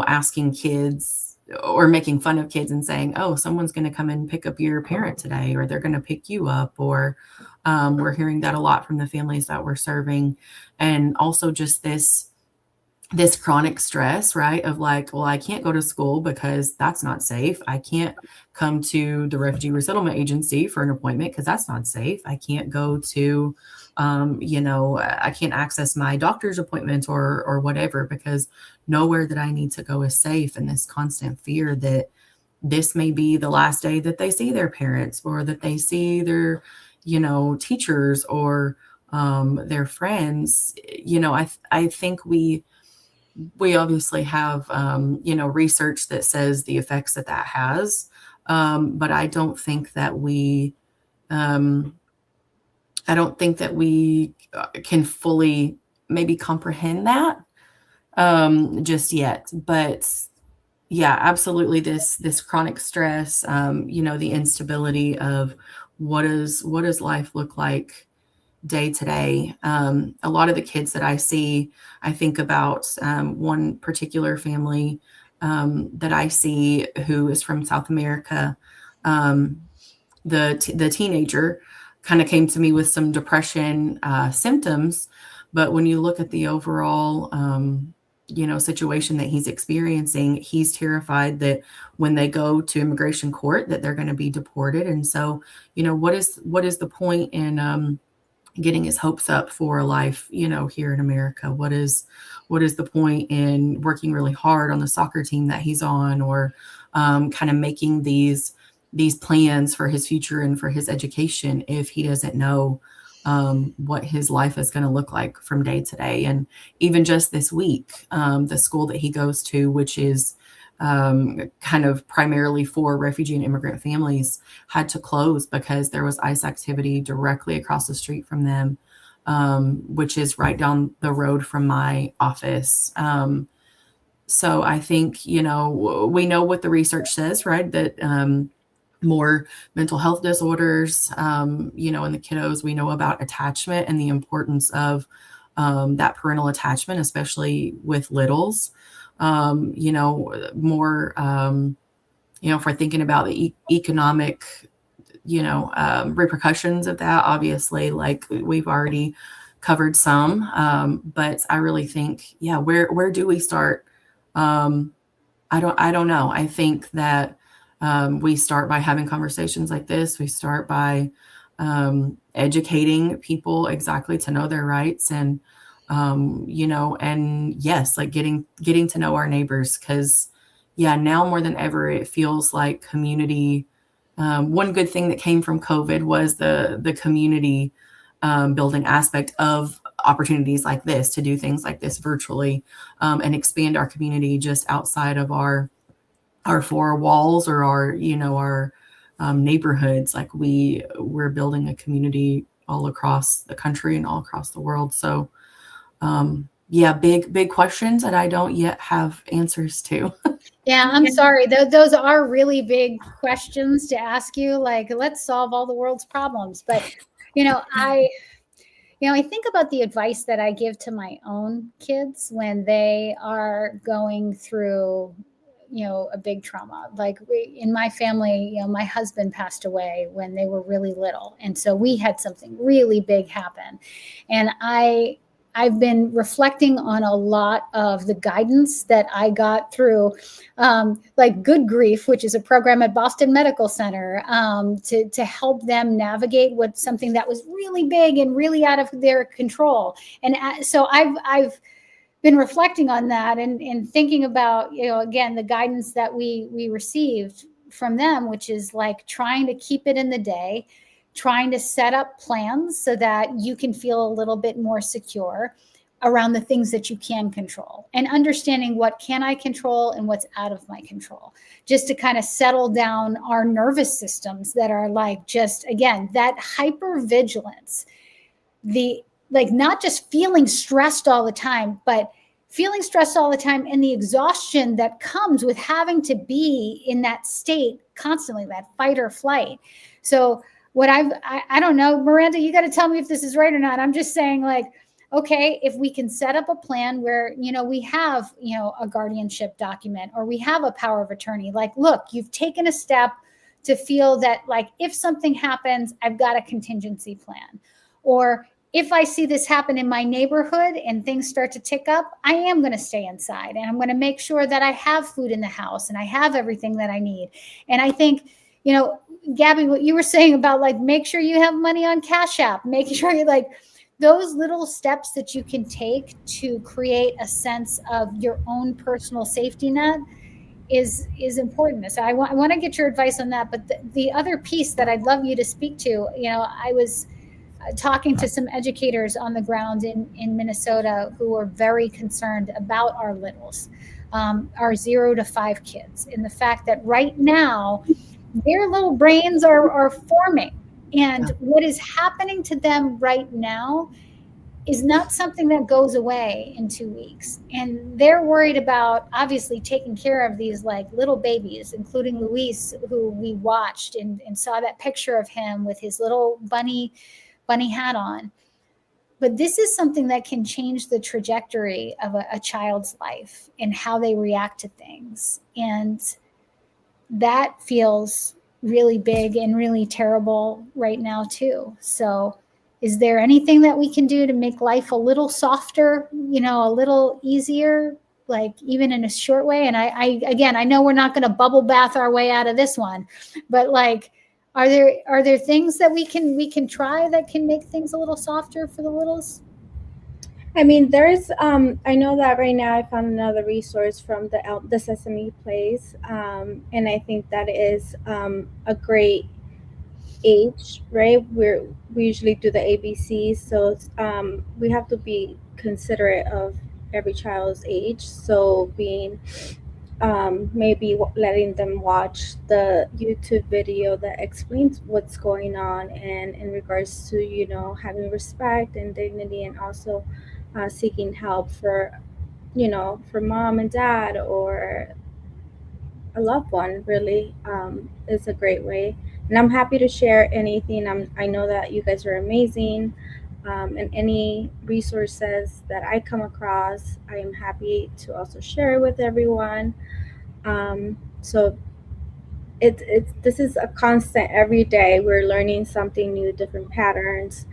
asking kids or making fun of kids and saying, oh, someone's going to come and pick up your parent today, or they're going to pick you up, or we're hearing that a lot from the families that we're serving. And also just this chronic stress, right? Of like, well, I can't go to school because that's not safe. I can't come to the refugee resettlement agency for an appointment because that's not safe. I can't go to, I can't access my doctor's appointments or whatever, because nowhere that I need to go is safe. And this constant fear that this may be the last day that they see their parents, or that they see their, teachers, or their friends. I think we obviously have, research that says the effects that has. But I don't think that we can fully maybe comprehend that just yet. But yeah, absolutely. This chronic stress, the instability of what does life look like day to day. A lot of the kids that I see, I think about one particular family that I see who is from South America. The teenager kind of came to me with some depression symptoms, but when you look at the overall situation that he's experiencing, he's terrified that when they go to immigration court that they're going to be deported. And so, what is the point in getting his hopes up for a life, here in America. What is the point in working really hard on the soccer team that he's on, or kind of making these plans for his future and for his education if he doesn't know what his life is going to look like from day to day. And even just this week, the school that he goes to, which is kind of primarily for refugee and immigrant families, had to close because there was ICE activity directly across the street from them, which is right down the road from my office. So I think, we know what the research says, right? That more mental health disorders, in the kiddos. We know about attachment and the importance of that parental attachment, especially with littles. More, if we're thinking about the economic, repercussions of that, obviously, like we've already covered some. But I really think, where do we start? I don't know. I think that we start by having conversations like this. We start by educating people exactly to know their rights, and and yes, like getting to know our neighbors, because now more than ever it feels like community. One good thing that came from COVID was the community building aspect of opportunities like this, to do things like this virtually, and expand our community just outside of our four walls, or our neighborhoods. Like we're building a community all across the country and all across the world. So big questions that I don't yet have answers to. Yeah, I'm sorry. Those are really big questions to ask you. Like, let's solve all the world's problems. But, I think about the advice that I give to my own kids when they are going through, a big trauma. Like in my family, my husband passed away when they were really little. And so we had something really big happen. And I've been reflecting on a lot of the guidance that I got through, like Good Grief, which is a program at Boston Medical Center, to help them navigate something that was really big and really out of their control. And so I've been reflecting on that and thinking about, again, the guidance that we received from them, which is like trying to keep it in the day, trying to set up plans so that you can feel a little bit more secure around the things that you can control, and understanding what can I control and what's out of my control, just to kind of settle down our nervous systems that are like, just again, that hypervigilance, like not just feeling stressed all the time, but feeling stressed all the time, and the exhaustion that comes with having to be in that state constantly, that fight or flight. So what I don't know, Miranda, you got to tell me if this is right or not. I'm just saying, like, okay, if we can set up a plan where, we have, a guardianship document, or we have a power of attorney, like, look, you've taken a step to feel that, like, if something happens, I've got a contingency plan. Or if I see this happen in my neighborhood and things start to tick up, I am going to stay inside, and I'm going to make sure that I have food in the house and I have everything that I need. And I think, Gabby, what you were saying about, like, make sure you have money on Cash App, making sure you, like, those little steps that you can take to create a sense of your own personal safety net is important. So I want to get your advice on that. But the other piece that I'd love you to speak to, I was talking to some educators on the ground in Minnesota who are very concerned about our littles, our 0 to 5 kids, and the fact that right now their little brains are forming. And what is happening to them right now is not something that goes away in 2 weeks. And they're worried about obviously taking care of these like little babies, including Luis, who we watched and saw that picture of him with his little bunny hat on. But this is something that can change the trajectory of a child's life and how they react to things. And that feels really big and really terrible right now too. So is there anything that we can do to make life a little softer, a little easier, like even in a short way? And I know we're not going to bubble bath our way out of this one, but like, Are there things that we can try that can make things a little softer for the littles? I mean, there's I know that right now I found another resource from the Sesame Place, and I think that is a great age, right? We usually do the ABCs, so we have to be considerate of every child's age. So being maybe letting them watch the YouTube video that explains what's going on and in regards to, you know, having respect and dignity, and also seeking help for, you know, for mom and dad or a loved one, really, is a great way. And I'm happy to share anything. I know that you guys are amazing. And any resources that I come across, I am happy to also share with everyone. So it's this is a constant every day. We're learning something new, different patterns,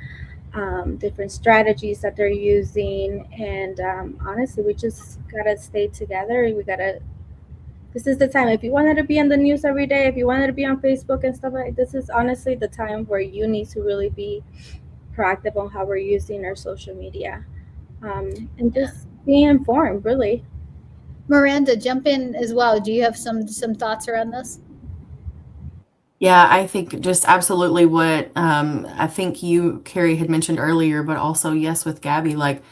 different strategies that they're using, and honestly, we just gotta stay together. We gotta. This is the time. If you wanted to be on the news every day, if you wanted to be on Facebook and stuff like this, is honestly the time where you need to really be proactive on how we're using our social media, and just being informed. Really. Miranda, jump in as well. Do you have some thoughts around this? Yeah, I think just absolutely what I think you, Carrie, had mentioned earlier, but also, yes, with Gabby, like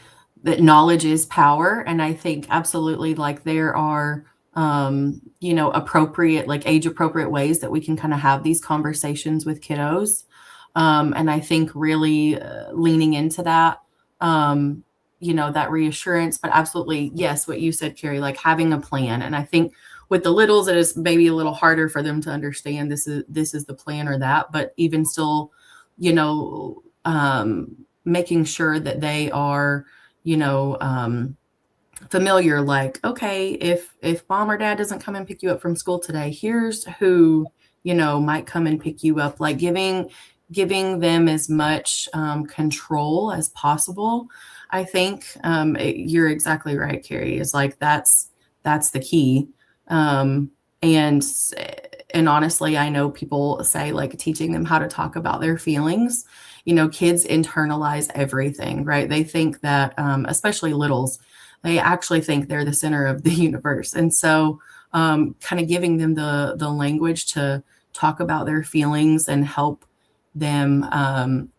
that knowledge is power. And I think absolutely like there are, you know, appropriate, like age appropriate ways that we can kind of have these conversations with kiddos. And I think really leaning into that, you know, that reassurance, but absolutely, yes, what you said, Carrie, like having a plan. And I think with the littles, it is maybe a little harder for them to understand this is the plan or that, but even still, you know, making sure that they are, you know, familiar, like, okay, if mom or dad doesn't come and pick you up from school today, here's who, you know, might come and pick you up, like giving them as much control as possible. I think you're exactly right, Carrie, is like that's the key. um, and and honestly, I know people say like teaching them how to talk about their feelings. You know, kids internalize everything, right? They think that especially littles, they actually think they're the center of the universe. And so kind of giving them the language to talk about their feelings and help them,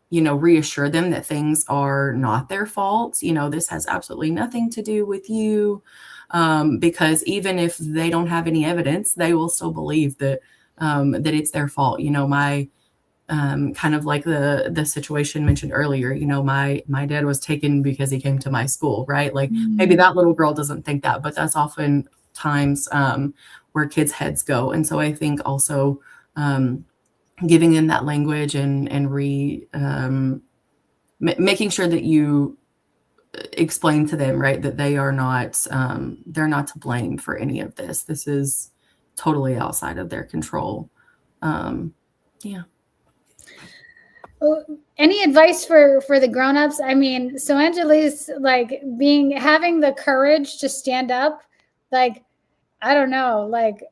you know, reassure them that things are not their fault. You know, this has absolutely nothing to do with you. Because even if they don't have any evidence, they will still believe that that it's their fault. You know, my kind of like the situation mentioned earlier, you know, my dad was taken because he came to my school, right? Like maybe that little girl doesn't think that, but that's often times where kids' heads go. And so I think also giving them that language and making sure that you explain to them, right, that they are not they're not to blame for any of this. This is totally outside of their control. Yeah. Any advice for the grown-ups? I mean, so Angeli's like having the courage to stand up. Like, I don't know, like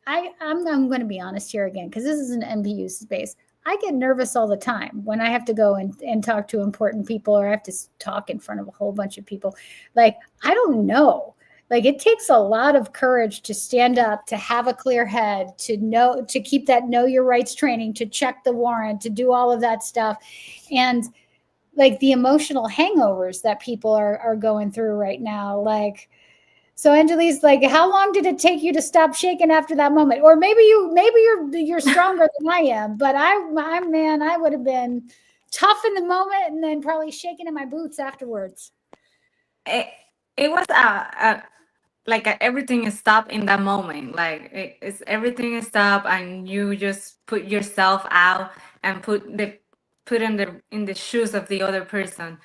I'm going to be honest here again, because this is an NPU space. I get nervous all the time when I have to go and talk to important people, or I have to talk in front of a whole bunch of people. Like, I don't know. Like, it takes a lot of courage to stand up, to have a clear head, to keep that know your rights training, to check the warrant, to do all of that stuff. And like the emotional hangovers that people are going through right now. Like, so Angeli's like, how long did it take you to stop shaking after that moment? Or maybe you're stronger than I am, but I would have been tough in the moment and then probably shaking in my boots afterwards. It was like everything stopped in that moment. Like it's everything stopped, and you just put yourself out and put in the shoes of the other person.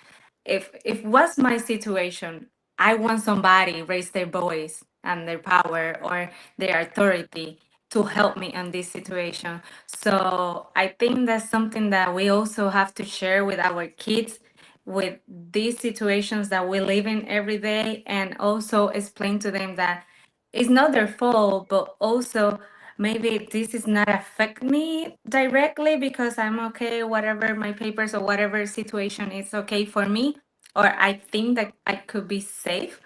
If was my situation, I want somebody raise their voice and their power or their authority to help me in this situation. So I think that's something that we also have to share with our kids, with these situations that we live in every day, and also explain to them that it's not their fault, but also maybe this is not affect me directly because I'm okay, whatever my papers or whatever situation is okay for me, or I think that I could be safe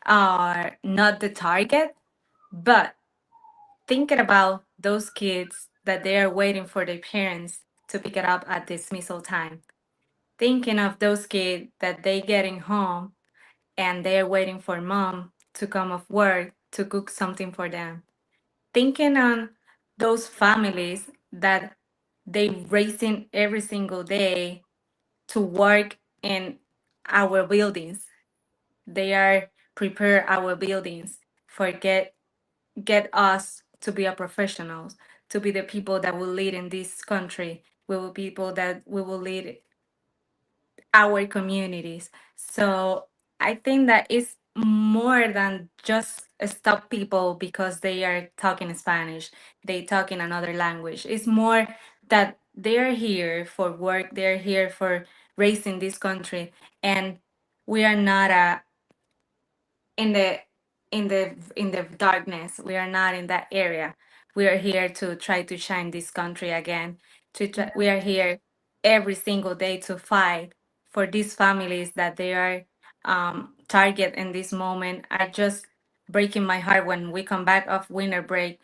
or not the target. But thinking about those kids that they are waiting for their parents to pick it up at dismissal time, thinking of those kids that they getting home and they're waiting for mom to come off work to cook something for them, thinking on those families that they raising every single day to work in our buildings. They are prepare our buildings for get us to be a professionals, to be the people that will lead in this country. We will people that we will lead our communities. So I think that it's more than just stop people because they are talking Spanish, they talk in another language. It's more that they're here for work, they're here for raising this country, and we are not in the in the darkness. We are not in that area. We are here to try to shine this country again. We are here every single day to fight for these families that they are target in this moment. I just breaking my heart when we come back off winter break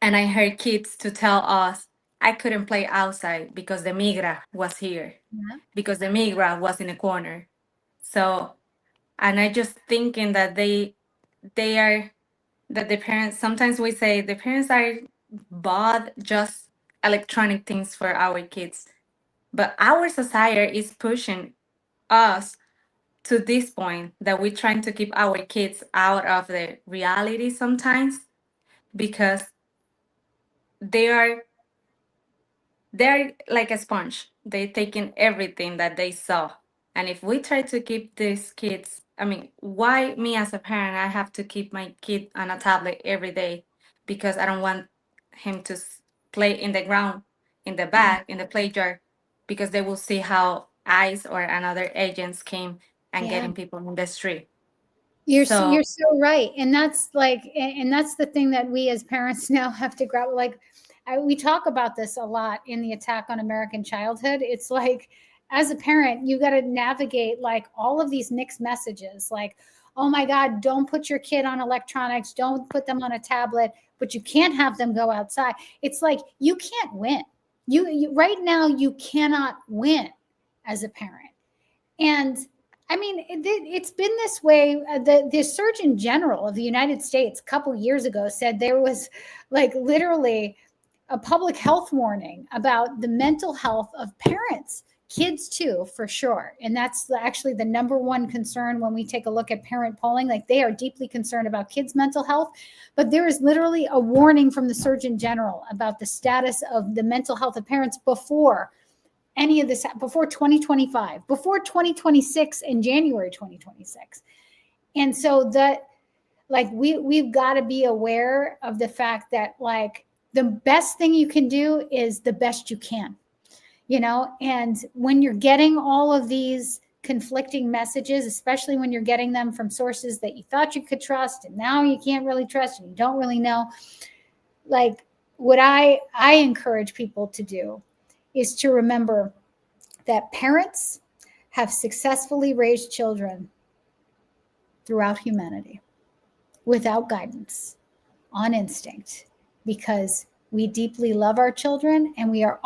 and I heard kids to tell us I couldn't play outside because the migra was here, Yeah. because the migra was in a corner. So and I just thinking that they are that the parents, sometimes we say the parents are bought just electronic things for our kids, but our society is pushing us to this point that we're trying to keep our kids out of the reality sometimes because they are they're like a sponge. They take in everything that they saw. And if we try to keep these kids, I mean, why me as a parent, I have to keep my kid on a tablet every day because I don't want him to play in the ground, in the back, in the play jar, because they will see how ICE or another agents came and Yeah. getting people in the street. You're So so right, and that's like, and that's the thing that we as parents now have to grab. Like, we talk about this a lot in the Attack on American Childhood. It's like, as a parent, you got to navigate like all of these mixed messages. Like, oh my God, don't put your kid on electronics, don't put them on a tablet, but you can't have them go outside. It's like you can't win. You right now you cannot win as a parent, and I mean, it's been this way. The Surgeon General of the United States a couple years ago said there was like literally a public health warning about the mental health of parents, kids too, for sure. And that's actually the number one concern when we take a look at parent polling. Like, they are deeply concerned about kids' mental health. But there is literally a warning from the Surgeon General about the status of the mental health of parents before any of this, before 2025, before 2026 and January 2026. And so that, like, we've got to be aware of the fact that, like, the best thing you can do is the best you can, and when you're getting all of these conflicting messages, especially when you're getting them from sources that you thought you could trust and now you can't really trust and you don't really know, like, what I encourage people to do is to remember that parents have successfully raised children throughout humanity without guidance, on instinct, because we deeply love our children and we are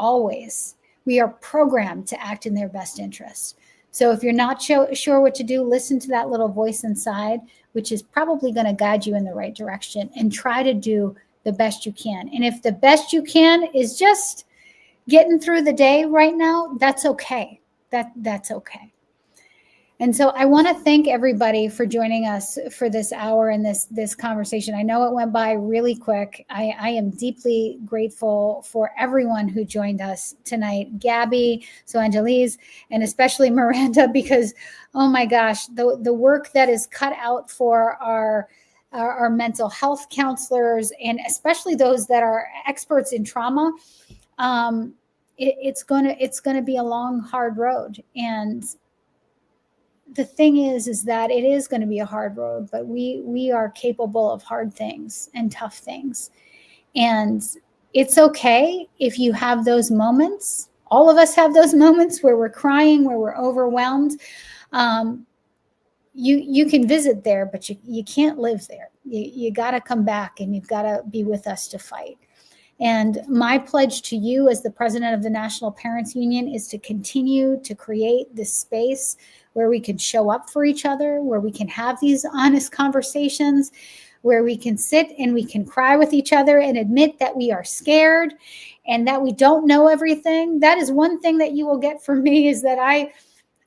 programmed to act in their best interests. So if you're not sure what to do, listen to that little voice inside, which is probably going to guide you in the right direction, and try to do the best you can. And if the best you can is just getting through the day right now, that's okay. That's okay. And so I want to thank everybody for joining us for this hour and this conversation. I know it went by really quick. I am deeply grateful for everyone who joined us tonight, Gabby, so Angelise, and especially Miranda, because, oh my gosh, the work that is cut out for our mental health counselors, and especially those that are experts in trauma, it's gonna be a long, hard road. And the thing is that it is going to be a hard road, but we are capable of hard things and tough things. And it's okay if you have those moments. All of us have those moments where we're crying, where we're overwhelmed. You can visit there, but you can't live there. You got to come back, and you've got to be with us to fight. And my pledge to you as the president of the National Parents Union is to continue to create this space where we can show up for each other, where we can have these honest conversations, where we can sit and we can cry with each other and admit that we are scared and that we don't know everything. That is one thing that you will get from me, is that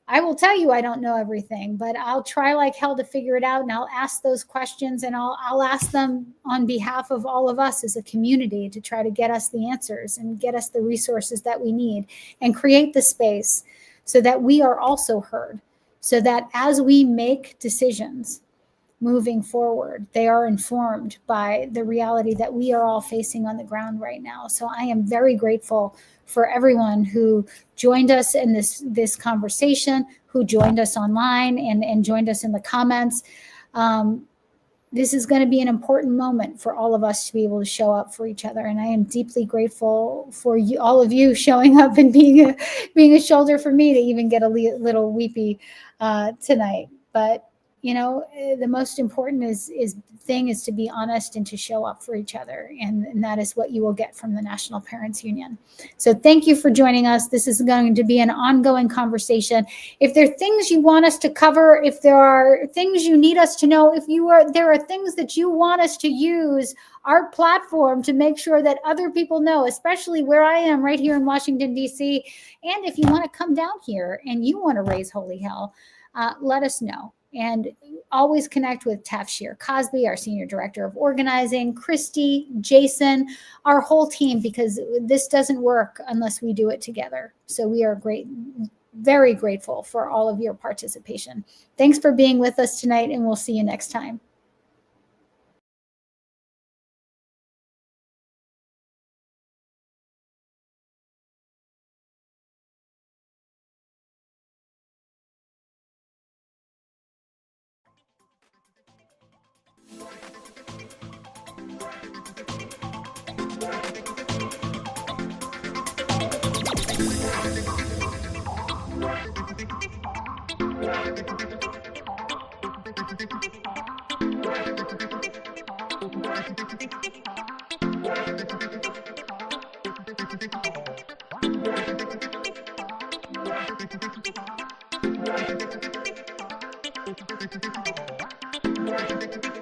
I will tell you I don't know everything, but I'll try like hell to figure it out, and I'll ask those questions, and I'll ask them on behalf of all of us as a community to try to get us the answers and get us the resources that we need, and create the space so that we are also heard, so that as we make decisions moving forward, they are informed by the reality that we are all facing on the ground right now. So I am very grateful for everyone who joined us in this conversation, who joined us online and joined us in the comments. This is going to be an important moment for all of us to be able to show up for each other. And I am deeply grateful for you, all of you, showing up and being a shoulder for me to even get a little weepy tonight. But you know, the most important thing is to be honest and to show up for each other. And that is what you will get from the National Parents Union. So thank you for joining us. This is going to be an ongoing conversation. If there are things you want us to cover, if there are things you need us to know, there are things that you want us to use our platform to make sure that other people know, especially where I am right here in Washington, D.C. And if you want to come down here and you want to raise holy hell, let us know. And always connect with Tafshir Cosby, our Senior Director of Organizing, Christy, Jason, our whole team, because this doesn't work unless we do it together. So we are very grateful for all of your participation. Thanks for being with us tonight, and we'll see you next time. Thank you.